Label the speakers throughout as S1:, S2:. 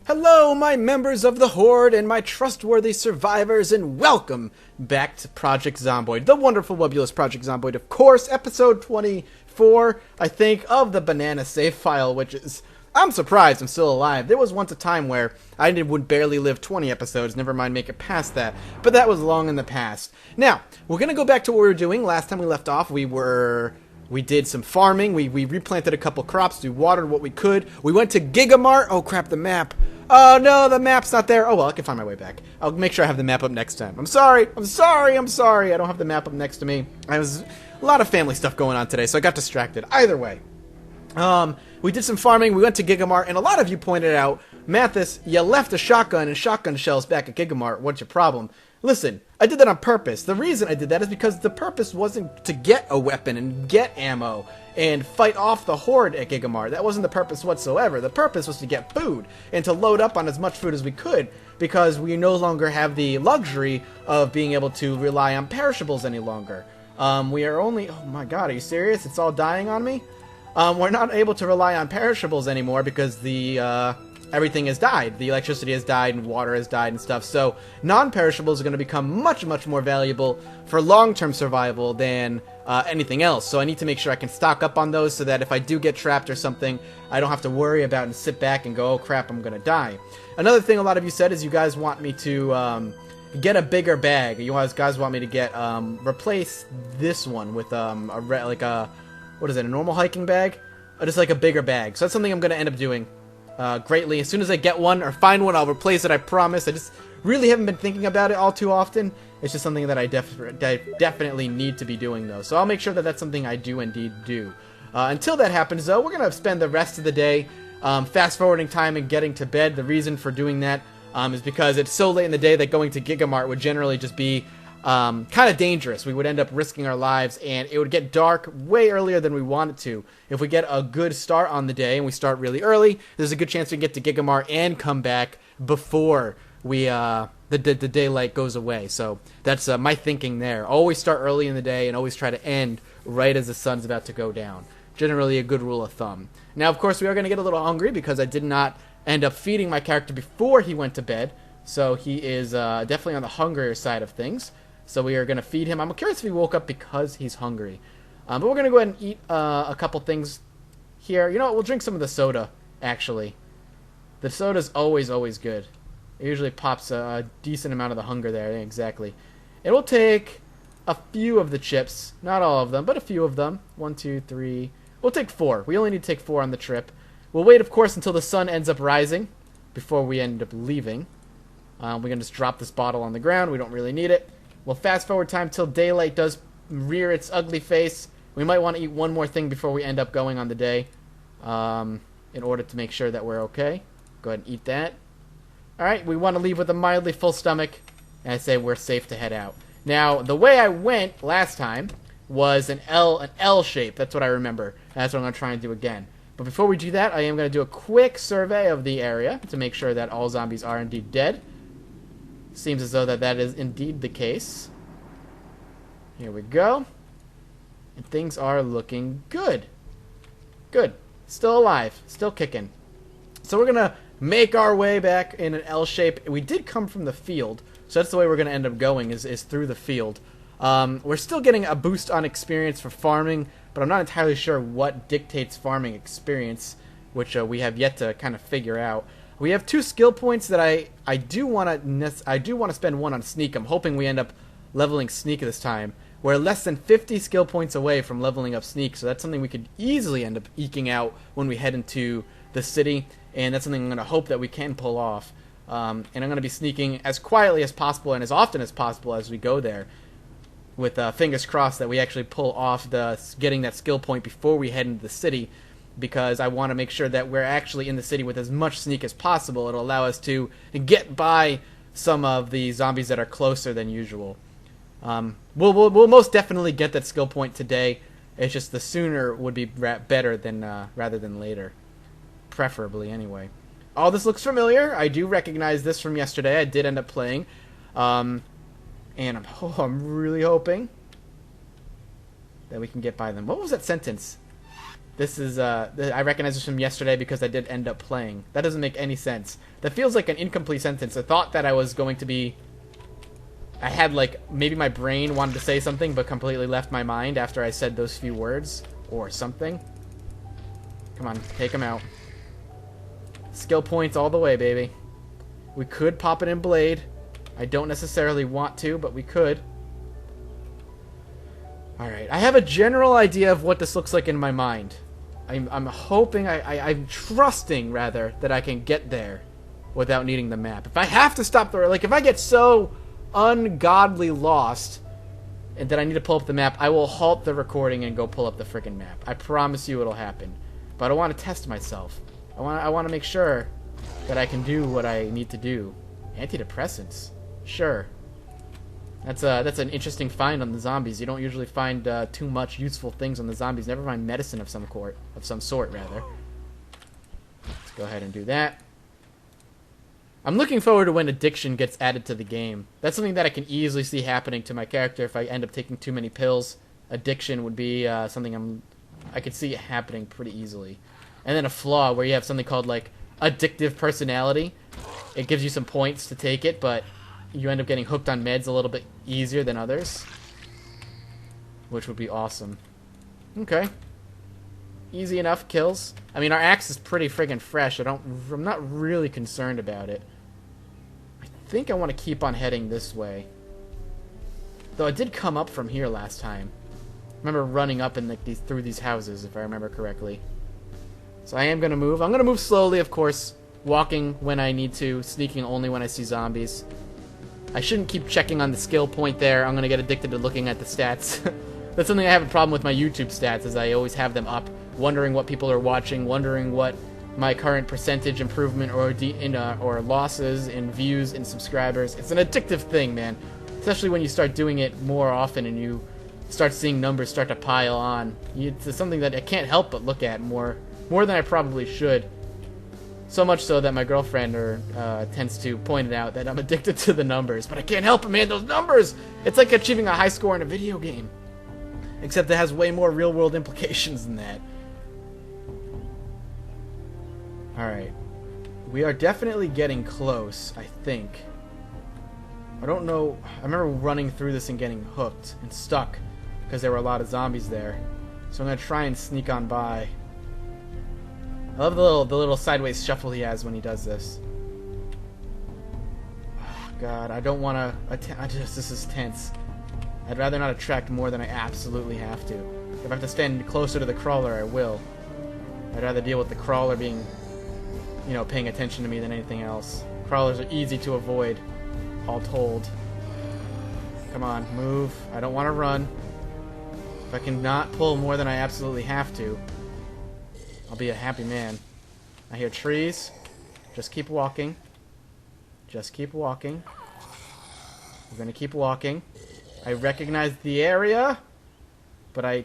S1: Hello, my members of the Horde and my trustworthy survivors, and welcome back to Project Zomboid, the wonderful, webulous Project Zomboid, of course, episode 24, I think, of the banana save file, which is, I'm surprised I'm still alive. There was once a time where I would barely live 20 episodes, never mind make it past that, but that was long in the past. Now, we're gonna go back to what we were doing. Last time we left off, we did some farming, we replanted a couple crops, we watered what we could, we went to Gigamart. Oh crap, the map. Oh no, the map's not there. Oh well, I can find my way back. I'll make sure I have the map up next time. I'm sorry, I don't have the map up next to me. I was a lot of family stuff going on today, so I got distracted. Either way. We did some farming, we went to Gigamart, and a lot of you pointed out, Mathis, you left a shotgun and shotgun shells back at Gigamart, what's your problem? Listen, I did that on purpose. The reason I did that is because the purpose wasn't to get a weapon and get ammo and fight off the Horde at Gigamart. That wasn't the purpose whatsoever. The purpose was to get food and to load up on as much food as we could because we no longer have the luxury of being able to rely on perishables any longer. We are only... Oh my god, are you serious? It's all dying on me? We're not able to rely on perishables anymore because the... everything has died. The electricity has died and water has died and stuff. So non-perishables are going to become much, much more valuable for long-term survival than anything else. So I need to make sure I can stock up on those so that if I do get trapped or something, I don't have to worry about and sit back and go, oh crap, I'm going to die. Another thing a lot of you said is you guys want me to get a bigger bag. You guys want me to get replace this one with what is it, a normal hiking bag? Or just like a bigger bag. So that's something I'm going to end up doing. Greatly. As soon as I get one or find one, I'll replace it, I promise. I just really haven't been thinking about it all too often. It's just something that I definitely need to be doing, though. So I'll make sure that that's something I do indeed do. Until that happens, though, we're going to spend the rest of the day fast-forwarding time and getting to bed. The reason for doing that is because it's so late in the day that going to Gigamart would generally just be kind of dangerous. We would end up risking our lives, and it would get dark way earlier than we want it to. If we get a good start on the day, and we start really early, there's a good chance we can get to Gigamart and come back before we the daylight goes away. So that's my thinking there. Always start early in the day, and always try to end right as the sun's about to go down. Generally a good rule of thumb. Now, of course, we are going to get a little hungry because I did not end up feeding my character before he went to bed, so he is definitely on the hungrier side of things. So we are going to feed him. I'm curious if he woke up because he's hungry. But we're going to go ahead and eat a couple things here. You know what? We'll drink some of the soda, actually. The soda's always, always good. It usually pops a decent amount of the hunger there. Yeah, exactly. And we'll take a few of the chips. Not all of them, but a few of them. 1, 2, 3. We'll take 4. We only need to take 4 on the trip. We'll wait, of course, until the sun ends up rising before we end up leaving. We're going to just drop this bottle on the ground. We don't really need it. We'll fast forward time till daylight does rear its ugly face. We might want to eat one more thing before we end up going on the day, in order to make sure that we're okay. Go ahead and eat that. Alright, we want to leave with a mildly full stomach, and I say we're safe to head out. Now, the way I went last time was an L shape. That's what I remember. That's what I'm going to try and do again. But before we do that, I am going to do a quick survey of the area to make sure that all zombies are indeed dead. Seems as though that is indeed the case. Here we go. And things are looking good. Good. Still alive. Still kicking. So we're going to make our way back in an L shape. We did come from the field, so that's the way we're going to end up going, is through the field. We're still getting a boost on experience for farming, but I'm not entirely sure what dictates farming experience, which we have yet to kind of figure out. We have 2 skill points that I do want to spend one on sneak. I'm hoping we end up leveling sneak this time. We're less than 50 skill points away from leveling up sneak, so that's something we could easily end up eking out when we head into the city, and that's something I'm going to hope that we can pull off. And I'm going to be sneaking as quietly as possible and as often as possible as we go there, with fingers crossed that we actually pull off getting that skill point before we head into the city, because I want to make sure that we're actually in the city with as much sneak as possible. It'll allow us to get by some of the zombies that are closer than usual. We'll most definitely get that skill point today. It's just the sooner would be better than rather than later. Preferably, anyway. All this looks familiar. I do recognize this from yesterday. I did end up playing. And I'm really hoping that we can get by them. What was that sentence? This is, I recognize this from yesterday because I did end up playing. That doesn't make any sense. That feels like an incomplete sentence. I thought that I was going to be... I had, like, maybe my brain wanted to say something, but completely left my mind after I said those few words. Or something. Come on, take him out. Skill points all the way, baby. We could pop it in Blade. I don't necessarily want to, but we could. Alright, I have a general idea of what this looks like in my mind. I'm hoping, I'm trusting, rather, that I can get there without needing the map. If I have to stop the... Like, if I get so ungodly lost and that I need to pull up the map, I will halt the recording and go pull up the freaking map. I promise you it'll happen. But I want to test myself. I want to make sure that I can do what I need to do. Antidepressants. Sure. That's an interesting find on the zombies. You don't usually find too much useful things on the zombies. Never mind medicine of some sort, rather. Let's go ahead and do that. I'm looking forward to when addiction gets added to the game. That's something that I can easily see happening to my character if I end up taking too many pills. Addiction would be something I could see it happening pretty easily. And then a flaw where you have something called, like, addictive personality. It gives you some points to take it, but you end up getting hooked on meds a little bit easier than others. Which would be awesome. Okay. Easy enough kills. I mean, our axe is pretty friggin' fresh. I'm not really concerned about it. I think I want to keep on heading this way. Though I did come up from here last time. I remember running up in through these houses, if I remember correctly. So I am going to move. I'm going to move slowly, of course. Walking when I need to. Sneaking only when I see zombies. I shouldn't keep checking on the skill point there. I'm going to get addicted to looking at the stats. That's something I have a problem with my YouTube stats, is I always have them up, wondering what people are watching, wondering what my current percentage improvement or losses in views and subscribers. It's an addictive thing, man. Especially when you start doing it more often and you start seeing numbers start to pile on. It's something that I can't help but look at more than I probably should. So much so that my girlfriend tends to point it out that I'm addicted to the numbers. But I can't help it, man. Those numbers! It's like achieving a high score in a video game. Except it has way more real-world implications than that. Alright. We are definitely getting close, I think. I don't know. I remember running through this and getting hooked and stuck because there were a lot of zombies there. So I'm going to try and sneak on by. I love the little sideways shuffle he has when he does this. Oh, God, I don't want to... This is tense. I'd rather not attract more than I absolutely have to. If I have to stand closer to the crawler, I will. I'd rather deal with the crawler being, you know, paying attention to me than anything else. Crawlers are easy to avoid, all told. Come on, move. I don't want to run. If I can not pull more than I absolutely have to, I'll be a happy man. I hear trees. Just keep walking. Just keep walking. We're gonna keep walking. I recognize the area, but I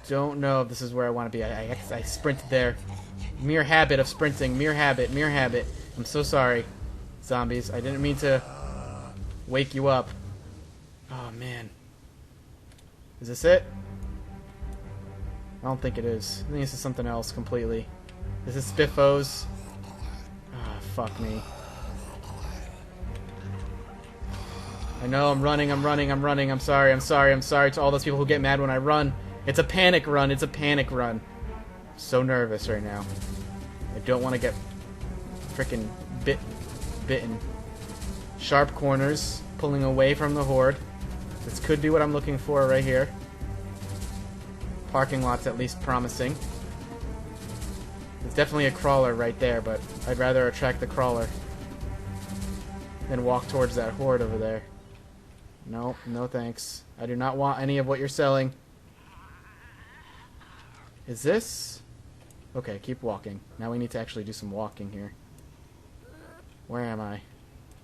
S1: don't know if this is where I want to be. I sprinted there. Mere habit of sprinting. Mere habit. Mere habit. I'm so sorry, zombies. I didn't mean to wake you up. Oh, man. Is this it? I don't think it is. I think this is something else completely. This is Spiffos. Ah, fuck me. I know, I'm running. I'm sorry to all those people who get mad when I run. It's a panic run. It's a panic run. I'm so nervous right now. I don't want to get frickin' bitten. Sharp corners, pulling away from the horde. This could be what I'm looking for right here. Parking lot's at least promising. It's definitely a crawler right there, but I'd rather attract the crawler than walk towards that horde over there. No, no thanks. I do not want any of what you're selling. Is this? Okay, keep walking. Now we need to actually do some walking here. Where am I?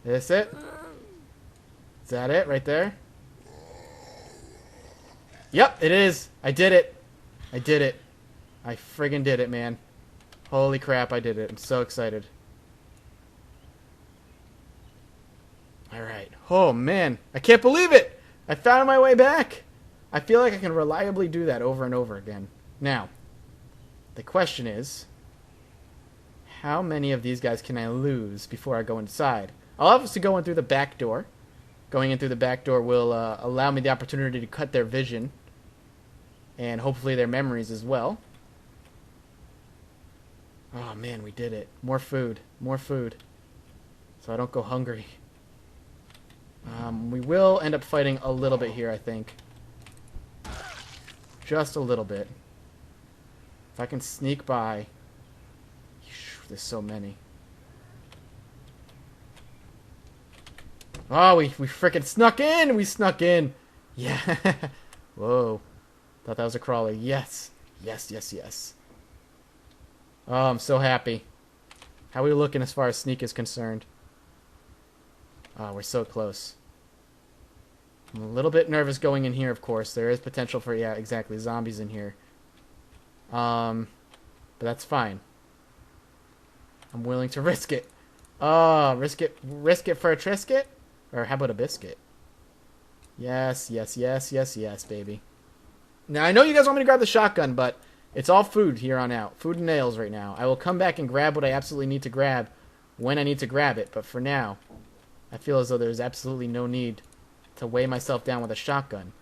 S1: Is this it? Is that it right there? Yep, it is. I did it. I did it. I friggin' did it, man. Holy crap, I did it. I'm so excited. Alright. Oh, man. I can't believe it! I found my way back! I feel like I can reliably do that over and over again. Now, The question is, how many of these guys can I lose before I go inside? I'll obviously go in through the back door. Going in through the back door will allow me the opportunity to cut their vision. And hopefully their memories as well. Oh man, we did it. More food. More food. So I don't go hungry. We will end up fighting a little bit here, I think. Just a little bit. If I can sneak by. There's so many. Oh, we frickin' snuck in! We snuck in! Yeah. Whoa. Thought that was a crawler. Yes. Yes, yes, yes. Oh, I'm so happy. How are we looking as far as sneak is concerned? Oh, we're so close. I'm a little bit nervous going in here, of course. There is potential for, yeah, exactly, zombies in here. But that's fine. I'm willing to risk it. Oh, risk it for a Trisket? Or how about a biscuit? Yes, yes, yes, yes, yes, baby. Now, I know you guys want me to grab the shotgun, but it's all food here on out. Food and nails right now. I will come back and grab what I absolutely need to grab when I need to grab it. But for now, I feel as though there's absolutely no need to weigh myself down with a shotgun.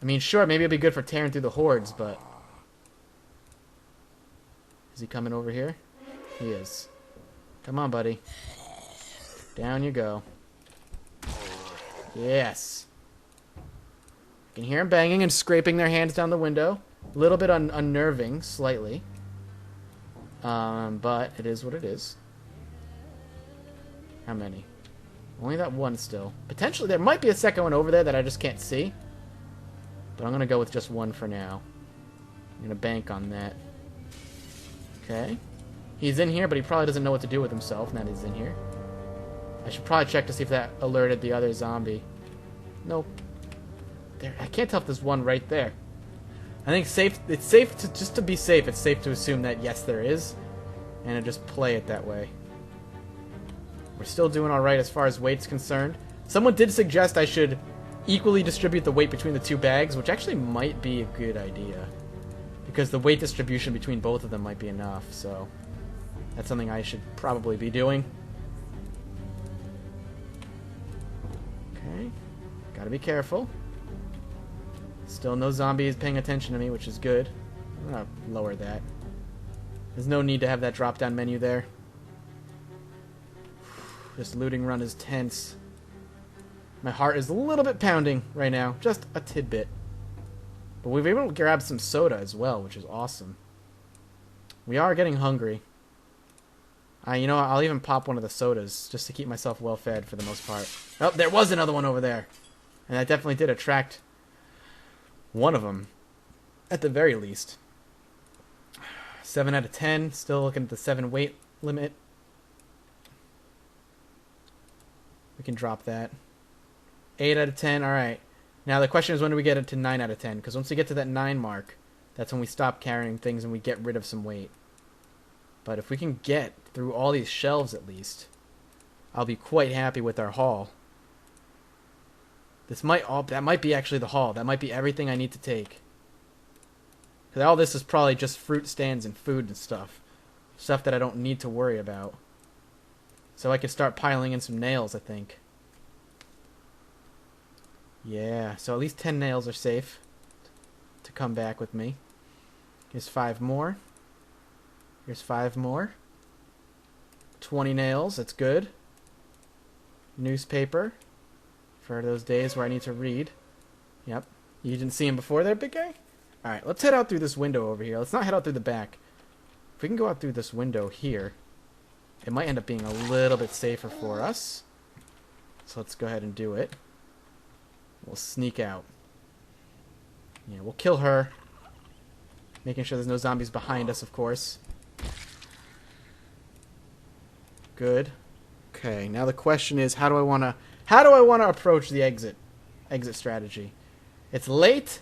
S1: I mean, sure, maybe it'll be good for tearing through the hordes, but... Is he coming over here? He is. Come on, buddy. Down you go. Yes. You can hear him banging and scraping their hands down the window. A little bit unnerving, slightly. But it is what it is. How many? Only that one still. Potentially, there might be a second one over there that I just can't see. But I'm going to go with just one for now. I'm going to bank on that. Okay. He's in here, but he probably doesn't know what to do with himself now that he's in here. I should probably check to see if that alerted the other zombie. Nope. There, I can't tell if there's one right there. I think it's safe to, just to be safe, it's safe to assume that yes, there is. And just play it that way. We're still doing alright as far as weight's concerned. Someone did suggest I should equally distribute the weight between the two bags, which actually might be a good idea. Because the weight distribution between both of them might be enough, so... That's something I should probably be doing. Okay. Gotta be careful. Still no zombies paying attention to me, which is good. I'm gonna lower that. There's no need to have that drop-down menu there. This looting run is tense. My heart is a little bit pounding right now. Just a tidbit. But we've been able to grab some soda as well, which is awesome. We are getting hungry. You know what? I'll even pop one of the sodas just to keep myself well fed for the most part. Oh, there was another one over there. And that definitely did attract one of them. At the very least. 7 out of 10. Still looking at the 7 weight limit. We can drop that. 8 out of 10. Alright. Now the question is, when do we get it to 9 out of 10? Because once we get to that 9 mark, that's when we stop carrying things and we get rid of some weight. But if we can get through all these shelves at least, I'll be quite happy with our haul. That might be actually the haul. That might be everything I need to take. Because all this is probably just fruit stands and food and stuff. Stuff that I don't need to worry about. So I can start piling in some nails, I think. Yeah, so at least 10 nails are safe to come back with me. Here's 5 more. Here's 5 more. 20 nails, that's good. Newspaper. For those days where I need to read. Yep. You didn't see him before there, big guy? Alright, let's head out through this window over here. Let's not head out through the back. If we can go out through this window here, it might end up being a little bit safer for us. So let's go ahead and do it. We'll sneak out. Yeah, we'll kill her. Making sure there's no zombies behind us, of course. Good. Okay, now the question is, how do I want to approach the exit strategy? It's late,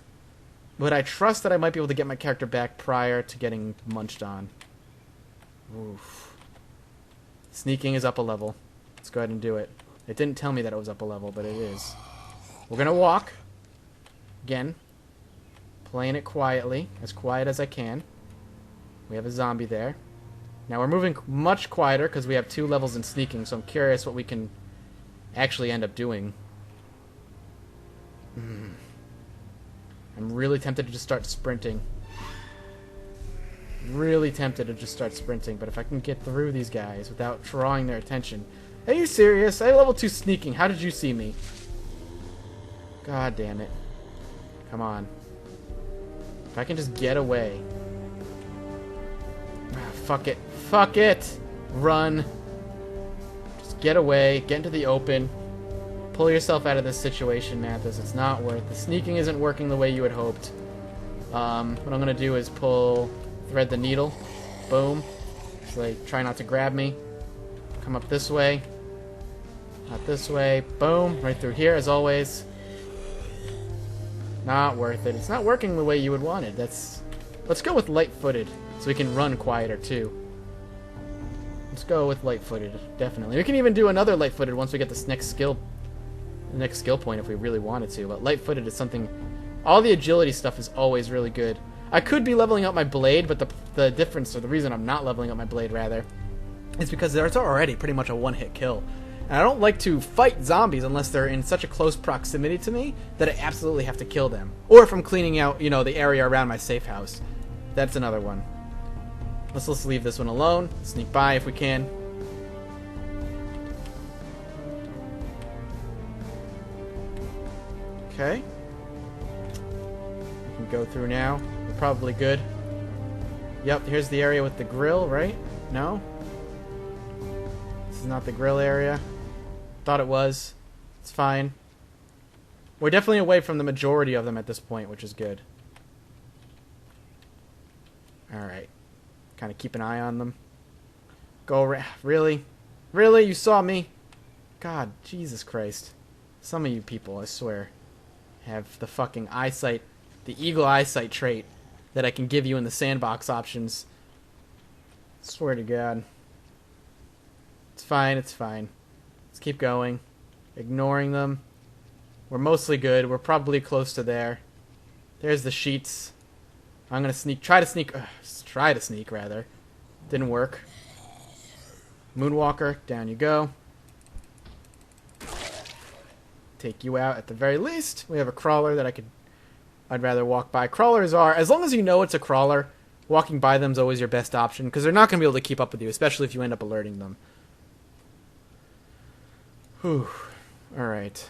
S1: but I trust that I might be able to get my character back prior to getting munched on. Oof. Sneaking is up a level. Let's go ahead and do it. It didn't tell me that it was up a level, but it is. We're gonna walk. Again. Playing it quietly. As quiet as I can. We have a zombie there. Now we're moving much quieter because we have 2 levels in sneaking, so I'm curious what we can actually end up doing. I'm really tempted to just start sprinting. Really tempted to just start sprinting, but if I can get through these guys without drawing their attention. Are you serious? I have level 2 sneaking. How did you see me? God damn it. Come on. If I can just get away. Ah, fuck it. Fuck it! Run. Just get away. Get into the open. Pull yourself out of this situation, Mathis. It's not worth. The sneaking isn't working the way you had hoped. What I'm gonna do is thread the needle. Boom. So they try not to grab me. Come up this way. Not this way. Boom. Right through here, as always. Not worth it. It's not working the way you would want it. Let's go with light-footed, so we can run quieter, too. Let's go with light-footed, definitely. We can even do another light-footed once we get this next skill point if we really wanted to, but light-footed is something... All the agility stuff is always really good. I could be leveling up my blade, but the difference, or the reason I'm not leveling up my blade, rather, is because there's already pretty much a one-hit kill. And I don't like to fight zombies unless they're in such a close proximity to me that I absolutely have to kill them. Or if I'm cleaning out, you know, the area around my safe house. That's another one. Let's just leave this one alone. Sneak by if we can. Okay. We can go through now. We're probably good. Yep, here's the area with the grill, right? No? This is not the grill area. Thought it was. It's fine. We're definitely away from the majority of them at this point, which is good. Alright. Kind of keep an eye on them. Go around. Really? Really? You saw me? God, Jesus Christ. Some of you people, I swear, have the fucking eyesight, the eagle eyesight trait that I can give you in the sandbox options. Swear to God. It's fine, it's fine. Let's keep going. Ignoring them. We're mostly good. We're probably close to there. There's the sheets. I'm gonna try to sneak, rather. Didn't work. Moonwalker, down you go. Take you out at the very least. We have a crawler that I'd rather walk by. Crawlers are, as long as you know it's a crawler, walking by them is always your best option, because they're not going to be able to keep up with you, especially if you end up alerting them. Whew. Alright.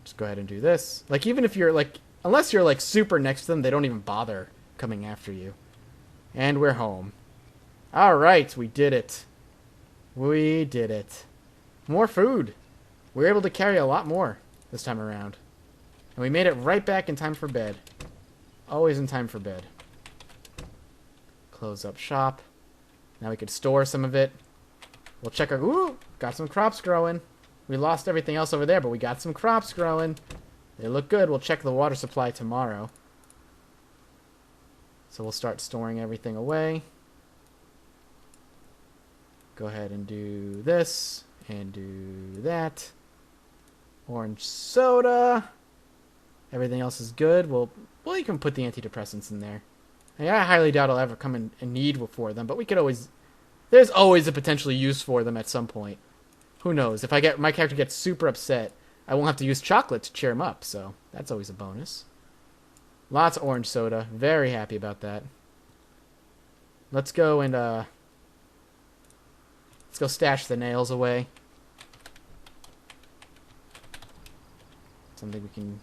S1: Just go ahead and do this. Like, even if you're, like, unless you're, like, super next to them, they don't even bother coming after you. And we're home. Alright, we did it. We did it. More food. We were able to carry a lot more this time around. And we made it right back in time for bed. Always in time for bed. Close up shop. Now we could store some of it. We'll check our... Ooh! Got some crops growing. We lost everything else over there, but we got some crops growing. They look good. We'll check the water supply tomorrow. So we'll start storing everything away. Go ahead and do this. And do that. Orange soda. Everything else is good. Well, you can put the antidepressants in there. I highly doubt I'll ever come in need for them, but we could always... There's always a potential use for them at some point. Who knows? If my character gets super upset, I won't have to use chocolate to cheer him up, so that's always a bonus. Lots of orange soda. Very happy about that. Let's go and, let's go stash the nails away. Something we can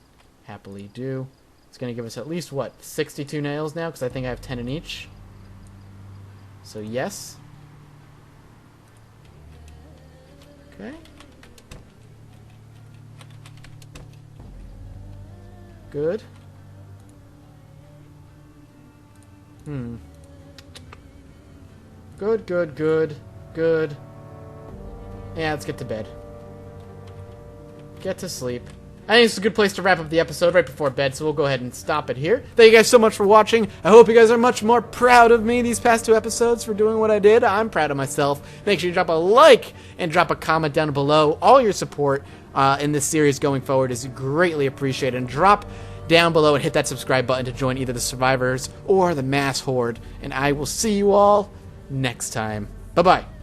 S1: happily do. It's going to give us at least, what, 62 nails now? Because I think I have 10 in each. So, yes. Okay. Good. Good, good, good, good. Yeah, let's get to bed. Get to sleep. I think it's a good place to wrap up the episode right before bed, so we'll go ahead and stop it here. Thank you guys so much for watching. I hope you guys are much more proud of me these past 2 episodes for doing what I did. I'm proud of myself. Make sure you drop a like and drop a comment down below. All your support in this series going forward is greatly appreciated. And drop down below and hit that subscribe button to join either the survivors or the mass horde. And I will see you all next time. Bye-bye.